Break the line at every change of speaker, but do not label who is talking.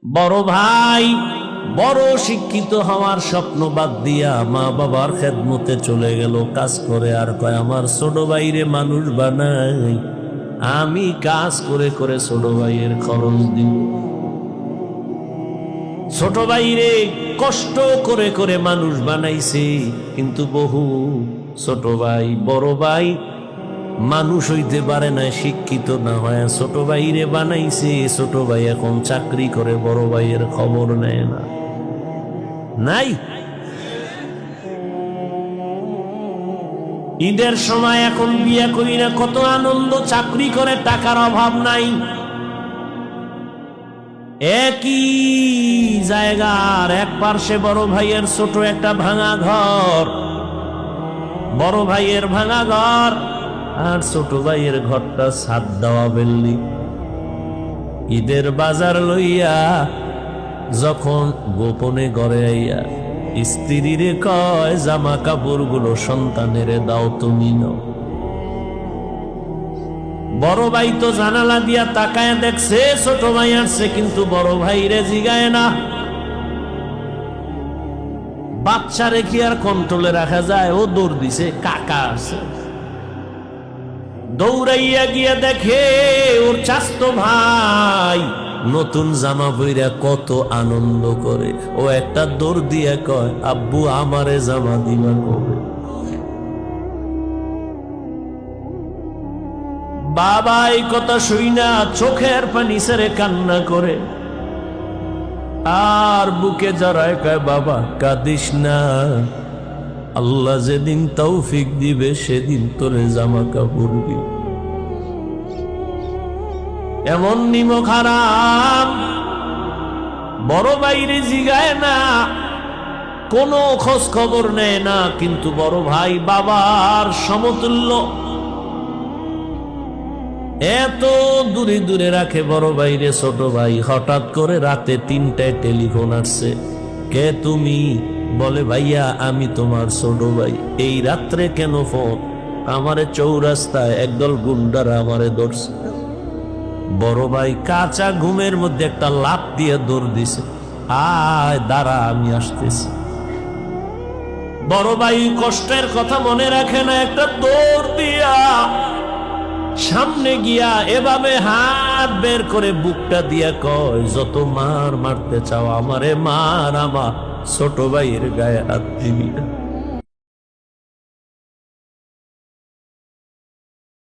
বড় ভাই বড় শিক্ষিত হওয়ার স্বপ্ন বাদ দিয়া মা বাবার খেদমতে চলে গেল, কাজ করে। আর কয় আমার ছোট ভাইরে মানুষ বানাই, আমি কাজ করে করে ছোট ভাইয়ের খরচ দিব। ছোট ভাইরে কষ্ট করে করে মানুষ বানাইছে, কিন্তু বহু ছোট ভাই বড় ভাই মানুষ হইতে পারে না, শিক্ষিত না হয় ছোট ভাইরে বানাইছে। ছোট ভাই এখন চাকরি করে, বড় ভাইয়ের খবর নেয় না। নাই ঈদের সময় এখন বিয়ে করি না, কত আনন্দ, চাকরি করে, টাকার অভাব নাই। একই জায়গার এক পার্শ্বে বড় ভাইয়ের ছোট একটা ভাঙা ঘর, বড় ভাইয়ের ভাঙা ঘর আর ছোট ভাইয়ের ঘরটা ছাদ দেওয়া বিল্ডিং। ঈদের বাজার লইয়া যখন গোপনে ঘরে আইয়া স্ত্রীরে কয় জামা কাপড় গুলো সন্তানের দাও, তুমি নাও। বড় ভাই তো জানালা দিয়া তাকায় দেখছে ছোট ভাই আসছে, কিন্তু বড় ভাই রে জিগায় না। বাচ্চা রেখে আর কন্ট্রোলে রাখা যায়, ও দৌড় দিছে, কাকা আছে। দৌড়াইয়া গিয়া দেখে ওর চাচতো ভাই নতুন জামা পইরা কত আনন্দ করে। ও একটা দৌড় দিয়া কয় আব্বু আমারে জামা দিবা কবে? বাবা এই কথা শুইনা চোখের পানি ছেড়ে কান্না করে আর বুকে জড়ায় কয় বাবা কাঁদিস না, আল্লাহ যেদিন তৌফিক দিবে সেদিন তোরে জামা কাপড় দিবে। এমন নিমক হারাম বড় বাইরে জিগায় না, কোনো খোঁজ খবর নেয় না, কিন্তু বড় ভাই বাবার সমতুল্য, এত দূরে দূরে রাখে বড় ভাইরে ছোট ভাই। হঠাৎ করে রাতে 3টায় টেলিফোন আসছে, কে তুমি? বলে ভাইয়া আমি তোমার ছোট ভাই। এই রাত্রে কেন ফোন? আমারে চৌরাস্তায় একদল গুন্ডারা আমারে ধরছে। বড় ভাই কাঁচা ঘুমের মধ্যে একটা লাফ দিয়ে দৌড় দিছে, আয় দাঁড়া আমি আসতেছি। বড় ভাই কষ্টের কথা মনে রাখে না, একটা দৌড় দিয়া সামনে গিয়া এভাবে হাত বের করে বুকটা দিয়া কয় যত মার মারতে চাও আমারে মার, আমার ছোট ভাইয়ের গায়ে হাত দিবি না।